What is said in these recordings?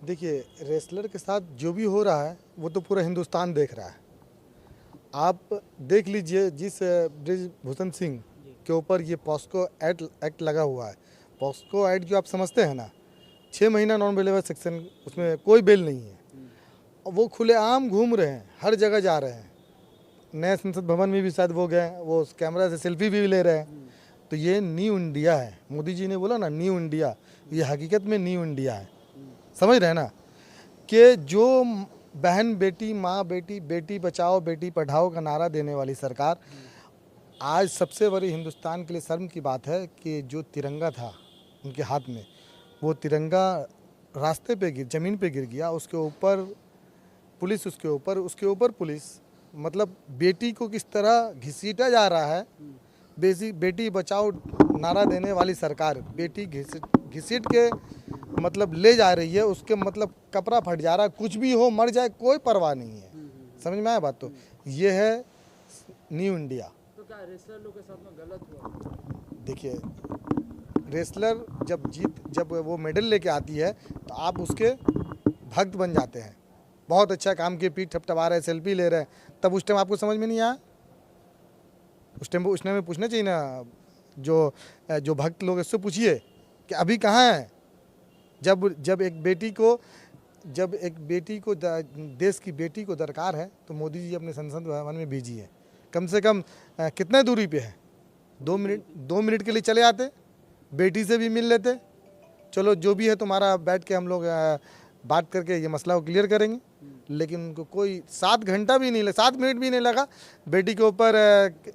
देखिए, रेसलर के साथ जो भी हो रहा है वो तो पूरा हिंदुस्तान देख रहा है। आप देख लीजिए जिस ब्रिजभूषण सिंह के ऊपर ये पॉस्को एक्ट लगा हुआ है। पॉस्को एक्ट जो आप समझते हैं ना, 6 महीना नॉन बेलेबल सेक्शन, उसमें कोई बेल नहीं है। और वो खुलेआम घूम रहे हैं, हर जगह जा रहे हैं। नए संसद भवन में भी शायद वो गए, वो उस कैमरा से सेल्फी भी ले रहे हैं। तो ये न्यू इंडिया है। मोदी जी ने बोला ना न्यू इंडिया, ये हकीकत में न्यू इंडिया है। समझ रहे हैं ना कि जो बहन बेटी, माँ बेटी, बेटी बचाओ बेटी पढ़ाओ का नारा देने वाली सरकार, आज सबसे बड़ी हिंदुस्तान के लिए शर्म की बात है कि जो तिरंगा था उनके हाथ में, वो तिरंगा रास्ते पे ज़मीन पे गिर गया। उसके ऊपर पुलिस, उसके ऊपर पुलिस, मतलब बेटी को किस तरह घसीटा जा रहा है। बेटी बचाओ नारा देने वाली सरकार बेटी घसीट के मतलब ले जा रही है। उसके मतलब कपड़ा फट जा रहा है, कुछ भी हो, मर जाए, कोई परवाह नहीं है। समझ में आया बात? तो ये है न्यू इंडिया। तो क्या रेसलर लोग के साथ में गलत हुआ? देखिए, रेसलर जब वो मेडल लेके आती है तो आप उसके भक्त बन जाते हैं। बहुत अच्छा काम किए, पीठ ठपठपा रहे हैं, सेल्फी ले रहे हैं, तब उस टाइम आपको समझ में नहीं आया? उस टाइम में पूछना चाहिए ना, जो भक्त लोग, इससे पूछिए कि अभी कहाँ है। जब एक बेटी को देश की बेटी को दरकार है तो मोदी जी अपने संसद भवन में भेजिए। कम से कम कितने दूरी पे है? 2 मिनट के लिए चले आते, बेटी से भी मिल लेते। चलो जो भी है तुम्हारा, बैठ के हम लोग बात करके ये मसला को क्लियर करेंगे। लेकिन उनको कोई 7 घंटा भी नहीं लगा, 7 मिनट भी नहीं लगा, बेटी के ऊपर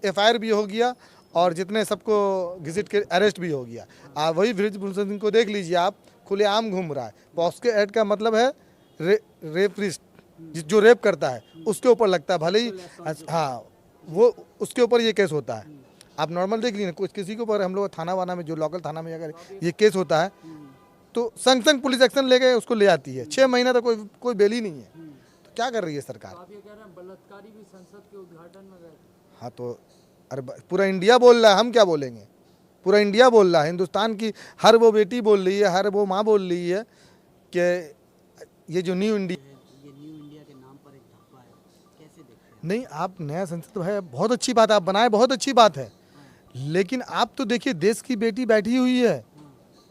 FIR भी हो गया और जितने सबको घसीट के अरेस्ट भी हो गया। वही ब्रिजभूषण सिंह को देख लीजिए आप, खुलेआम घूम रहा है। पॉस्को एक्ट का मतलब है रेपिस्ट, जो रेप करता है उसके ऊपर लगता है, भले ही हाँ वो उसके ऊपर ये केस होता है। आप नॉर्मल देख लीजिए, कुछ किसी के ऊपर हम लोग थाना वाना में, जो लोकल थाना में अगर ये केस होता है तो संग पुलिस एक्शन लेके उसको ले आती है। 6 महीना तो कोई बेल ही नहीं है। तो क्या कर रही है सरकार? तो आप ये कह रहे हैं बलात्कारी भी संसद के उद्घाटन में गए? हाँ तो अरे पूरा इंडिया बोल रहा है, हम क्या बोलेंगे? पूरा इंडिया बोल रहा है, हिंदुस्तान की हर वो बेटी बोल रही है, हर वो माँ बोल रही है कि ये जो न्यू इंडिया, ये न्यू इंडिया के नाम पर एक धब्बा है, कैसे देखते हैं? नहीं आप नया संसद है, बहुत अच्छी बात आप बनाए, बहुत अच्छी बात है। लेकिन आप तो देखिए, देश की बेटी बैठी हुई है,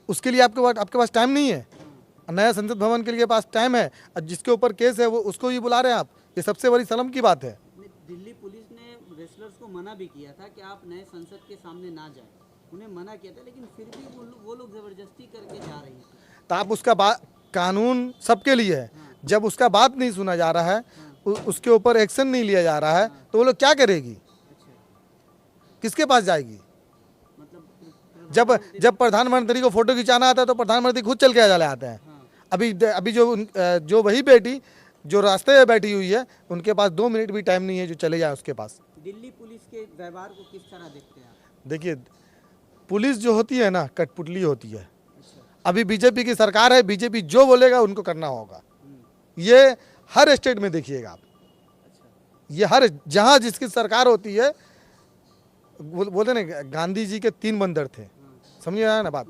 उसके लिए आपके पास टाइम नहीं है। नया संसद भवन के लिए पास टाइम है, और जिसके ऊपर केस है वो उसको ही बुला रहे हैं आप। ये सबसे बड़ी शर्म की बात है। दिल्ली पुलिस ने रेसलर्स को मना भी किया था कि आप नए संसद के सामने ना जाएं, उन्हें मना किया था, लेकिन फिर भी वो लोग जबरदस्ती करके जा रही थी। तो आप उसका बात, कानून सबके लिए है, जब उसका बात नहीं सुना जा रहा है, उसके ऊपर एक्शन नहीं लिया जा रहा है, तो वो लोग क्या करेगी? किसके पास जाएगी? मतलब जब प्रधानमंत्री को फोटो खिंचाना आता है तो प्रधानमंत्री खुद चल के चले आते हैं। अभी जो वही बेटी जो रास्ते में बैठी हुई है, उनके पास 2 मिनट भी टाइम नहीं है जो चले जाए उसके पास। दिल्ली पुलिस के व्यवहार को किस तरह देखते हैं आप? देखिए, पुलिस जो होती है ना, कठपुतली होती है। अभी बीजेपी की सरकार है, बीजेपी जो बोलेगा उनको करना होगा। ये हर स्टेट में देखिएगा आप, ये हर जहाँ जिसकी सरकार होती है, बोलते ना गांधी जी के 3 बंदर थे। समझ आया ना बात?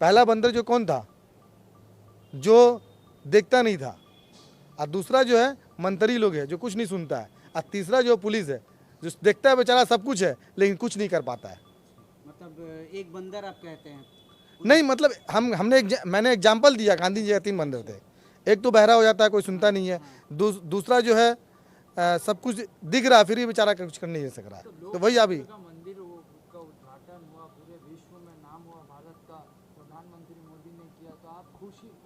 पहला बंदर जो कौन था? जो देखता नहीं था। और दूसरा जो है मंत्री लोग है, जो कुछ नहीं सुनता है। और तीसरा जो पुलिस है, जो देखता है बेचारा सब कुछ है लेकिन कुछ नहीं कर पाता है। मतलब एक बंदर आप कहते हैं? नहीं मतलब मैंने एग्जाम्पल दिया, गांधी जी के 3 बंदर थे। एक तो बहरा हो जाता है, कोई सुनता नहीं है। दूसरा जो है सब कुछ दिख रहा है फिर भी बेचारा कुछ कर नहीं सक रहा है। तो वही अभी मंदिर का उद्घाटन हुआ, पूरे विश्व में नाम हुआ भारत का, प्रधानमंत्री मोदी ने किया, तो आप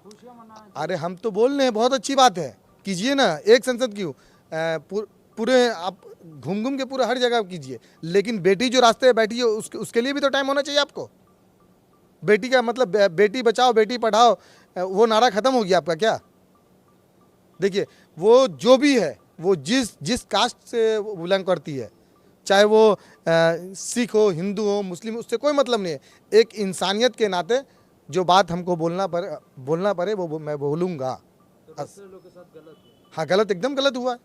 खुशियाँ मना? अरे हम तो बोल रहे हैं बहुत अच्छी बात है, कीजिए ना। एक संसद क्यों, पूरे आप घूम के पूरे हर जगह कीजिए। लेकिन बेटी जो रास्ते में बैठी है उसके लिए भी तो टाइम होना चाहिए आपको। बेटी का मतलब बेटी बचाओ बेटी पढ़ाओ, वो नारा खत्म हो गया आपका क्या? देखिए, वो जो भी है, वो जिस कास्ट से बिलोंग करती है, चाहे वो सिख हो, हिंदू हो, मुस्लिम हो, उससे कोई मतलब नहीं है। एक इंसानियत के नाते जो बात हमको बोलना पड़े वो मैं बोलूँगा। तो रेसलर लोग के साथ गलत हुआ? हाँ गलत, एकदम गलत हुआ है।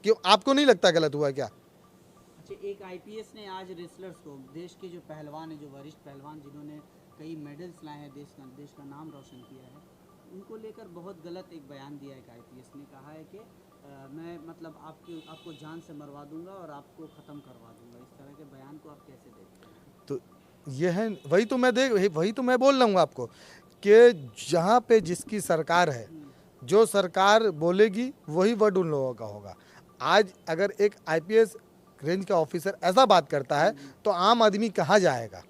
क्यों, आपको नहीं लगता गलत हुआ है क्या? अच्छा, एक IPS ने आज रेसलर्स को, देश के जो पहलवान है, जो वरिष्ठ पहलवान जिन्होंने कई मेडल्स लाए हैं, देश का नाम रोशन किया है, उनको लेकर बहुत गलत एक बयान दिया एक आईपीएस ने, कहा है कि मैं मतलब आपको जान से मरवा दूंगा और आपको ख़त्म करवा दूंगा। इस तरह के बयान को आप कैसे देखते हैं? तो ये है, वही तो मैं बोल रहा हूँ आपको कि जहाँ पे जिसकी सरकार है, जो सरकार बोलेगी वही वर्ड उन लोगों का होगा। आज अगर एक आईपीएस रेंज का ऑफिसर ऐसा बात करता है तो आम आदमी कहाँ जाएगा?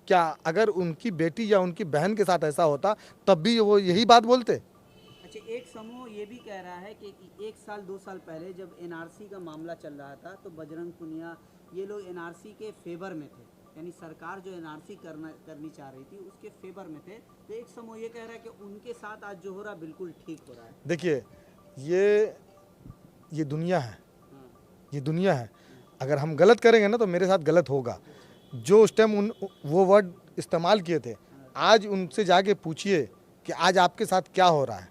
क्या अगर उनकी बेटी या उनकी बहन के साथ ऐसा होता तब भी वो यही बात बोलते? अच्छा, एक समूह ये भी कह रहा है कि 1 साल 2 साल पहले जब एनआरसी का मामला चल रहा था तो बजरंग पुनिया ये लोग एनआरसी के फेवर में थे, यानी सरकार जो एनआरसी करनी चाह रही थी उसके फेवर में थे। तो एक समूह ये कह रहा है कि उनके साथ आज जो हो रहा बिल्कुल ठीक हो रहा है। देखिए, ये दुनिया है, ये दुनिया है। अगर हम गलत करेंगे ना तो मेरे साथ गलत होगा। जो उस टाइम वो वर्ड इस्तेमाल किए थे, आज उनसे जाके पूछिए कि आज आपके साथ क्या हो रहा है।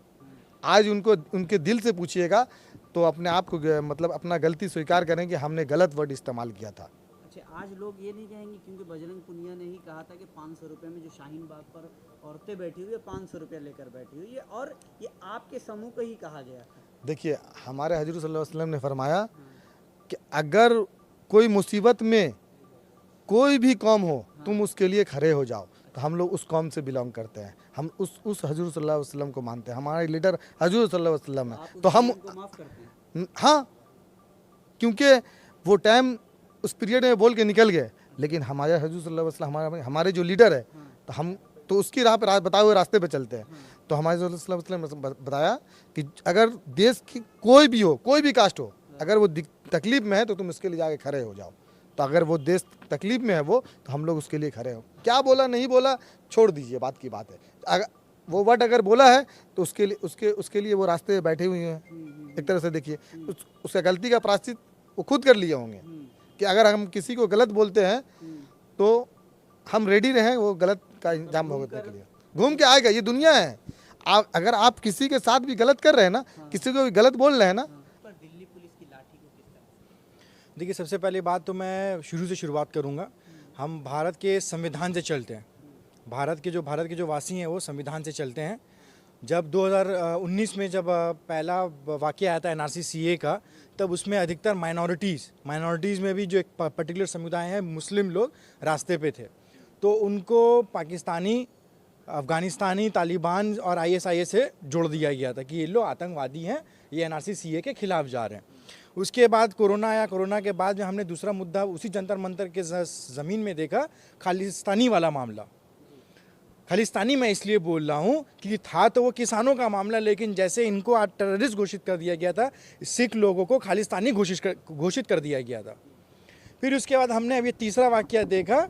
आज उनके दिल से पूछिएगा तो अपने आप को मतलब अपना गलती स्वीकार करें कि हमने गलत वर्ड इस्तेमाल किया था। अच्छा, आज लोग ये नहीं कहेंगे क्योंकि बजरंग पुनिया ने ही कहा था कि 500 रुपये में जो शाहीन बाग पर औरतें बैठी हुई है 500 रुपये लेकर बैठी हुई है, और ये आपके समूह को ही कहा गया था। देखिए, हमारे हजूर सल्लल्लाहु अलैहि वसल्लम ने फरमाया कि अगर कोई मुसीबत में कोई भी कौम हो तुम उसके लिए खड़े हो जाओ। तो हम लोग उस कौम से बिलोंग करते हैं, हम उस हजूर सल्लल्लाहु अलैहि वसल्लम को मानते हैं, हमारे लीडर हजूर सल्लल्लाहु अलैहि वसल्लम है। तो हम उनको माफ करते हैं। हाँ, क्योंकि वो टाइम उस पीरियड में बोल के निकल गए, लेकिन हमारे हजूर सल्लल्लाहु अलैहि वसल्लम हमारे जो लीडर है तो हम तो उसकी राह पर बताए हुए रास्ते पे चलते हैं। तो हमारे सल्लल्लाहु अलैहि वसल्लम ने बताया कि अगर देश की कोई भी हो, कोई भी कास्ट हो, अगर वो तकलीफ में है तो तुम उसके लिए जाके खड़े हो जाओ। तो अगर वो देश तकलीफ में है वो, तो हम लोग उसके लिए खड़े हो। क्या बोला नहीं बोला छोड़ दीजिए, बात की बात है। अगर वो वर्ड अगर बोला है तो उसके लिए वो रास्ते बैठे हुए हैं। एक तरह से देखिए, उसका गलती का प्रायश्चित वो खुद कर लिए होंगे कि अगर हम किसी को गलत बोलते हैं तो हम रेडी रहें वो गलत का इंजाम भुगतने के लिए। घूम के आएगा, ये दुनिया है। अगर आप किसी के साथ भी गलत कर रहे हैं ना, किसी को भी गलत बोल रहे हैं ना, दिल्ली पुलिस की लाठी को किस तरह? देखिए, सबसे पहली बात तो मैं शुरू से शुरुआत करूंगा। हम भारत के संविधान से चलते हैं। भारत के जो वासी हैं वो संविधान से चलते हैं। जब 2019 में जब पहला वाक़या आया था एनआरसी सीए का, तब उसमें अधिकतर माइनॉरिटीज़ में भी जो एक पर्टिकुलर समुदाय है मुस्लिम लोग रास्ते पे थे। तो उनको पाकिस्तानी, अफ़गानिस्तानी, तालिबान और आईएसआईएस से जोड़ दिया गया था कि ये लोग आतंकवादी हैं, ये एनआरसी सीए के खिलाफ जा रहे हैं। उसके बाद कोरोना आया। कोरोना के बाद में हमने दूसरा मुद्दा उसी जंतर मंतर के ज़मीन में देखा, खालिस्तानी वाला मामला। खालिस्तानी मैं इसलिए बोल रहा हूँ कि था तो वो किसानों का मामला, लेकिन जैसे इनको आज टेररिस्ट घोषित कर दिया गया था, सिख लोगों को खालिस्तानी घोषित कर दिया गया था। फिर उसके बाद हमने अभी तीसरा वाक़या देखा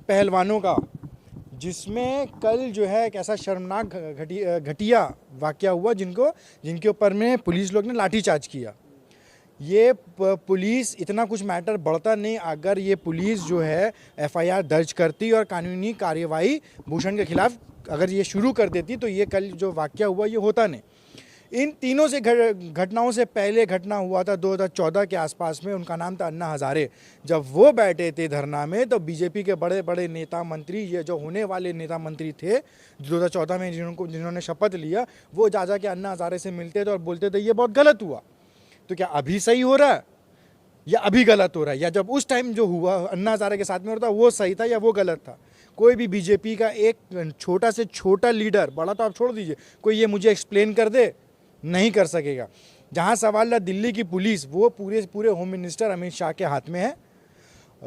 पहलवानों का, जिसमें कल जो है एक ऐसा शर्मनाक घटिया वाक़या हुआ जिनके ऊपर में पुलिस लोग ने लाठीचार्ज किया। ये पुलिस इतना कुछ मैटर बढ़ता नहीं अगर ये पुलिस जो है एफआईआर दर्ज करती और कानूनी कार्यवाही भूषण के खिलाफ अगर ये शुरू कर देती, तो ये कल जो वाक़या हुआ ये होता नहीं। इन तीनों से घटनाओं से पहले घटना हुआ था 2014 के आसपास में, उनका नाम था अन्ना हज़ारे। जब वो बैठे थे धरना में तो बीजेपी के बड़े बड़े नेता मंत्री, ये जो होने वाले नेता मंत्री थे 2014 में जिन्होंने शपथ लिया, वो जा के अन्ना हज़ारे से मिलते थे और बोलते थे ये बहुत गलत हुआ। तो क्या अभी सही हो रहा है या अभी गलत हो रहा है, या जब उस टाइम जो हुआ अन्ना हज़ारे के साथ में हो रहा था वो सही था या वो गलत था? कोई भी बीजेपी का एक छोटा से छोटा लीडर, बड़ा तो आप छोड़ दीजिए, कोई ये मुझे एक्सप्लेन कर दे, नहीं कर सकेगा। जहां सवाल है दिल्ली की पुलिस, वो पूरे होम मिनिस्टर अमित शाह के हाथ में है।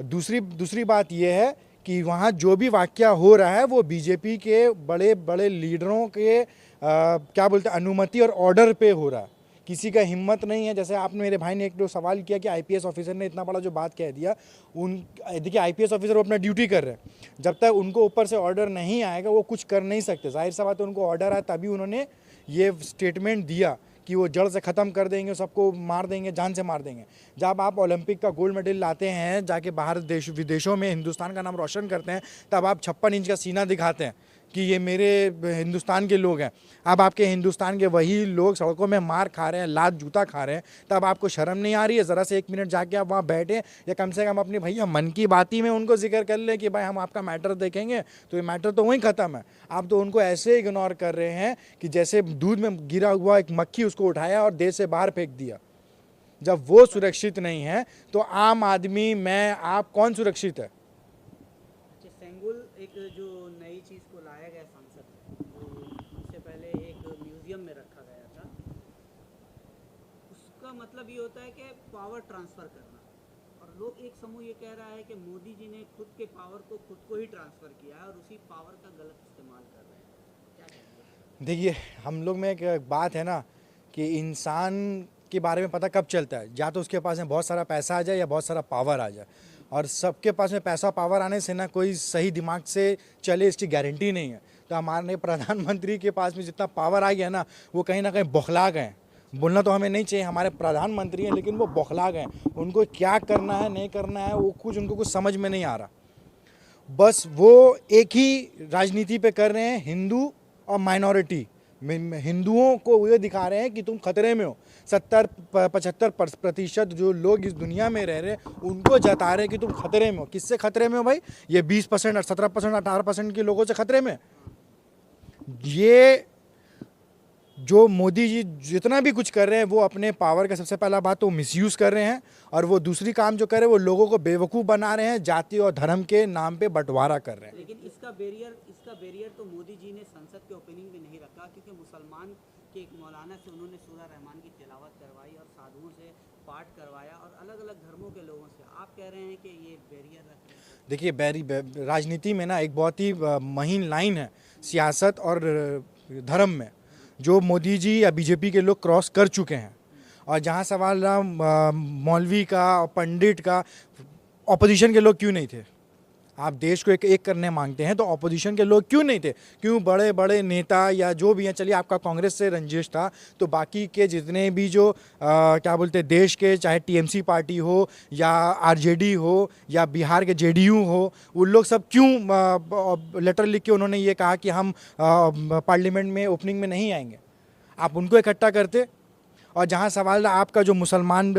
दूसरी बात ये है कि वहाँ जो भी वाक़या हो रहा है वो बीजेपी के बड़े बड़े लीडरों के क्या बोलते हैं अनुमति और ऑर्डर पे हो रहा है। किसी का हिम्मत नहीं है। जैसे आपने, मेरे भाई ने एक दो सवाल किया कि आईपीएस ऑफिसर ने इतना बड़ा जो बात कह दिया, देखिए आईपीएस ऑफिसर वो अपना ड्यूटी कर रहे हैं, जब तक उनको ऊपर से ऑर्डर नहीं आएगा वो कुछ कर नहीं सकते। जाहिर सा बात है, उनको ऑर्डर आया तभी उन्होंने ये स्टेटमेंट दिया कि वो जड़ से ख़त्म कर देंगे, सबको मार देंगे, जान से मार देंगे। जब आप ओलंपिक का गोल्ड मेडल लाते हैं, जाके बाहर विदेशों में हिंदुस्तान का नाम रोशन करते हैं, तब आप 56 इंच का सीना दिखाते हैं कि ये मेरे हिंदुस्तान के लोग हैं। अब आपके हिंदुस्तान के वही लोग सड़कों में मार खा रहे हैं, लात जूता खा रहे हैं, तब आपको शर्म नहीं आ रही है? ज़रा से 1 मिनट जाके आप वहाँ बैठे या कम से कम अपनी भैया मन की बात ही में उनको जिक्र कर लें कि भाई हम आपका मैटर देखेंगे, तो ये मैटर तो वहीं ख़त्म है। आप तो उनको ऐसे इग्नोर कर रहे हैं कि जैसे दूध में गिरा हुआ एक मक्खी उसको उठाया और देश से बाहर फेंक दिया। जब वो सुरक्षित नहीं है तो आम आदमी, मैं, आप, कौन सुरक्षित है? अच्छा, सेंगुल एक जो नई चीज़ को लाया गया संसद में, जो उससे पहले एक म्यूजियम में रखा गया था, उसका मतलब ये होता है कि पावर ट्रांसफ़र करना। और लोग, एक समूह ये कह रहा है कि मोदी जी ने खुद के पावर को खुद को ही ट्रांसफ़र किया है और उसी पावर का गलत इस्तेमाल कर रहे हैं। क्या कहेंगे? देखिए, हम लोग में एक बात है ना कि इंसान के बारे में पता कब चलता है, या तो उसके पास में बहुत सारा पैसा आ जाए या बहुत सारा पावर आ जाए। और सबके पास में पैसा पावर आने से ना कोई सही दिमाग से चले, इसकी गारंटी नहीं है। तो हमारे प्रधानमंत्री के पास में जितना पावर आ गया ना, वो कहीं ना कहीं बौखला गए। बोलना तो हमें नहीं चाहिए, हमारे प्रधानमंत्री हैं, लेकिन वो बौखला गए। उनको क्या करना है नहीं करना है वो उनको कुछ समझ में नहीं आ रहा। बस वो एक ही राजनीति पे कर रहे हैं, हिंदू और माइनॉरिटी। हिंदुओं को ये दिखा रहे हैं कि तुम खतरे में हो। 70-75% जो लोग इस दुनिया में रह रहे हैं उनको जता रहे हैं कि तुम खतरे में हो। किससे खतरे में हो भाई? ये 20%, 17%, 18% के लोगों से खतरे में। ये जो मोदी जी जितना भी कुछ कर रहे हैं वो अपने पावर का, सबसे पहला बात तो मिसयूज़ कर रहे हैं, और वो दूसरी काम जो कर रहे हैं वो लोगों को बेवकूफ़ बना रहे हैं, जाति और धर्म के नाम पे बंटवारा कर रहे हैं। लेकिन इसका बैरियर तो मोदी जी ने संसद के ओपनिंग में नहीं रखा, क्योंकि मुसलमान के एक मौलाना से उन्होंने सूरह रहमान की तिलावत करवाई और साधुओं से पाठ करवाया और अलग अलग धर्मों के लोगों से। आप कह रहे हैं कि ये बैरियर रख रहे हैं? देखिए, राजनीति में ना एक बहुत ही महीन लाइन है सियासत और धर्म में, जो मोदी जी या बीजेपी के लोग क्रॉस कर चुके हैं। और जहाँ सवाल रहा मौलवी का, पंडित का, ऑपोजिशन के लोग क्यों नहीं थे? आप देश को एक करने मांगते हैं तो ऑपोजिशन के लोग क्यों नहीं थे? क्यों बड़े बड़े नेता या जो भी हैं, चलिए आपका कांग्रेस से रंजिश था, तो बाकी के जितने भी जो क्या बोलते हैं देश के, चाहे टीएमसी पार्टी हो या आरजेडी हो या बिहार के जेडीयू हो, वो लोग सब क्यों लेटर लिख के उन्होंने ये कहा कि हम पार्लियामेंट में ओपनिंग में नहीं आएंगे? आप उनको इकट्ठा करते। और जहाँ सवाल आपका जो मुसलमान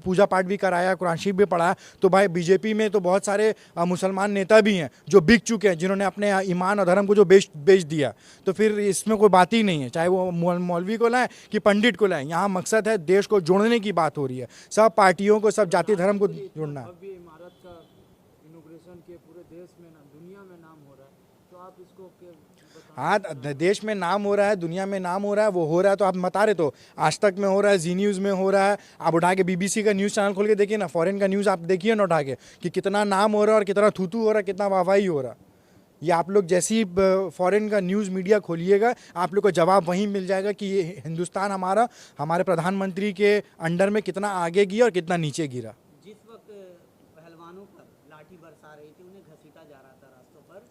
पूजा पाठ भी कराया, कुरान शरीफ भी पढ़ाया, तो भाई बीजेपी में तो बहुत सारे मुसलमान नेता भी हैं जो बिक चुके हैं, जिन्होंने अपने ईमान और धर्म को जो बेच दिया। तो फिर इसमें कोई बात ही नहीं है, चाहे वो मौलवी को लाएं कि पंडित को लाएं। यहाँ मकसद है देश को जोड़ने की बात हो रही है, सब पार्टियों को, सब जाति धर्म को जोड़ना है। भव्य इमारत का इनॉग्रेशन के पूरे देश में ना, दुनिया में नाम हो रहा है, तो आप इसको हाँ, देश में नाम हो रहा है, दुनिया में नाम हो रहा है, वो हो रहा है तो आप बता रहे, तो आज तक में हो रहा है, जी न्यूज़ में हो रहा है। आप उठा के बीबीसी का न्यूज़ चैनल खोल के देखिए ना, फॉरेन का न्यूज़ आप देखिए ना उठा के, कि कितना नाम हो रहा है और कितना थूथू हो रहा है, कितना वाहवाही हो रहा है। ये आप लोग जैसी फॉरेन का न्यूज़ मीडिया खोलिएगा, आप लोग को जवाब वहीं मिल जाएगा कि ये हिंदुस्तान हमारा, हमारे प्रधानमंत्री के अंडर में कितना आगे गया और कितना नीचे गिरा। जिस वक्त पहलवानों पर लाठी बरसा रही थी, उन्हें घसीटा जा रहा था रास्तों पर,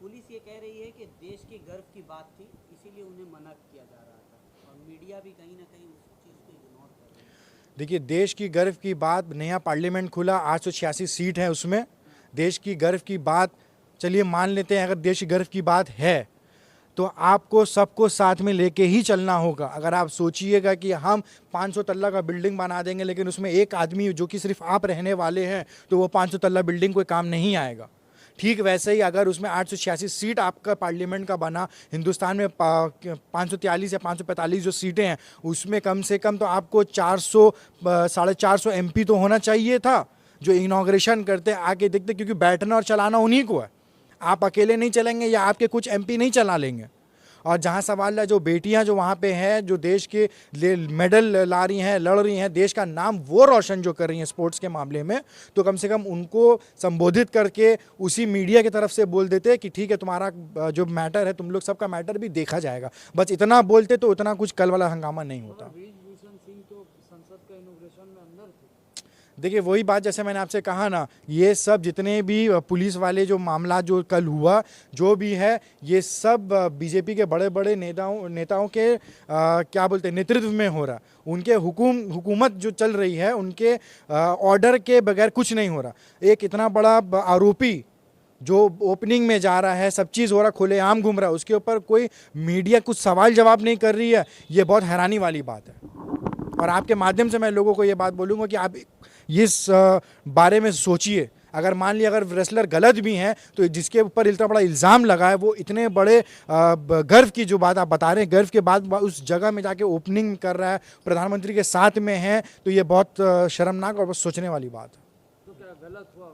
पुलिस ये कह रही है कि देश के गर्व की बात थी, इसीलिए उन्हें मना किया जा रहा था, और मीडिया भी कहीं ना कहीं उस चीज़ को इग्नोर कर रही है। देखिए, देश की गर्व की बात, नया पार्लियामेंट खुला, 886 सीट है उसमें, देश की गर्व की बात, चलिए मान लेते हैं अगर देश की गर्व की बात है, तो आपको सबको साथ में लेके ही चलना होगा। अगर आप सोचिएगा कि हम 500 तल्ला का बिल्डिंग बना देंगे, लेकिन उसमें एक आदमी जो कि सिर्फ आप रहने वाले हैं, तो वो 500 तल्ला बिल्डिंग कोई काम नहीं आएगा। ठीक वैसे ही अगर उसमें 886 सीट आपका पार्लियामेंट का बना, हिंदुस्तान में 543 या 545 जो सीटें हैं, उसमें कम से कम तो आपको 400 450 एमपी तो होना चाहिए था, जो इनॉग्रेशन करते आके देखते, क्योंकि बैठना और चलाना उन्हीं को है। आप अकेले नहीं चलेंगे या आपके कुछ एमपी नहीं चला लेंगे। और जहाँ सवाल है, जो बेटियाँ जो वहाँ पे हैं, जो देश के मेडल ला रही हैं, लड़ रही हैं, देश का नाम वो रोशन जो कर रही हैं स्पोर्ट्स के मामले में, तो कम से कम उनको संबोधित करके उसी मीडिया की तरफ से बोल देते कि ठीक है, तुम्हारा जो मैटर है, तुम लोग सबका मैटर भी देखा जाएगा। बस इतना बोलते तो उतना कुछ कल वाला हंगामा नहीं होता। ब्रिजभूषण सिंह तो संसद का इनॉग्रेशन में अंदर थे। देखिए, वही बात जैसे मैंने आपसे कहा ना, ये सब जितने भी पुलिस वाले जो मामला जो कल हुआ, जो भी है, ये सब बीजेपी के बड़े बड़े नेताओं के क्या बोलते हैं नेतृत्व में हो रहा। उनके हुकूमत जो चल रही है, उनके ऑर्डर के बगैर कुछ नहीं हो रहा। एक इतना बड़ा आरोपी जो ओपनिंग में जा रहा है, सब चीज़ हो रहा है, खुलेआम घूम रहा है, उसके ऊपर कोई मीडिया कुछ सवाल जवाब नहीं कर रही है, ये बहुत हैरानी वाली बात है। और आपके माध्यम से मैं लोगों को ये बात बोलूँगा कि आप इस बारे में सोचिए। अगर मान लिया अगर रेसलर गलत भी हैं तो जिसके ऊपर इतना बड़ा इल्ज़ाम लगा है, वो इतने बड़े गर्व की जो बात आप बता रहे हैं, गर्व के बाद उस जगह में जाके ओपनिंग कर रहा है, प्रधानमंत्री के साथ में है, तो ये बहुत शर्मनाक और बहुत सोचने वाली बात है। तो क्या गलत हुआ?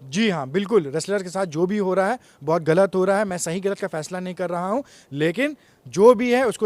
जी हाँ, बिल्कुल, रेसलर के साथ जो भी हो रहा है बहुत गलत हो रहा है। मैं सही गलत का फैसला नहीं कर रहा हूँ, लेकिन जो भी है उसको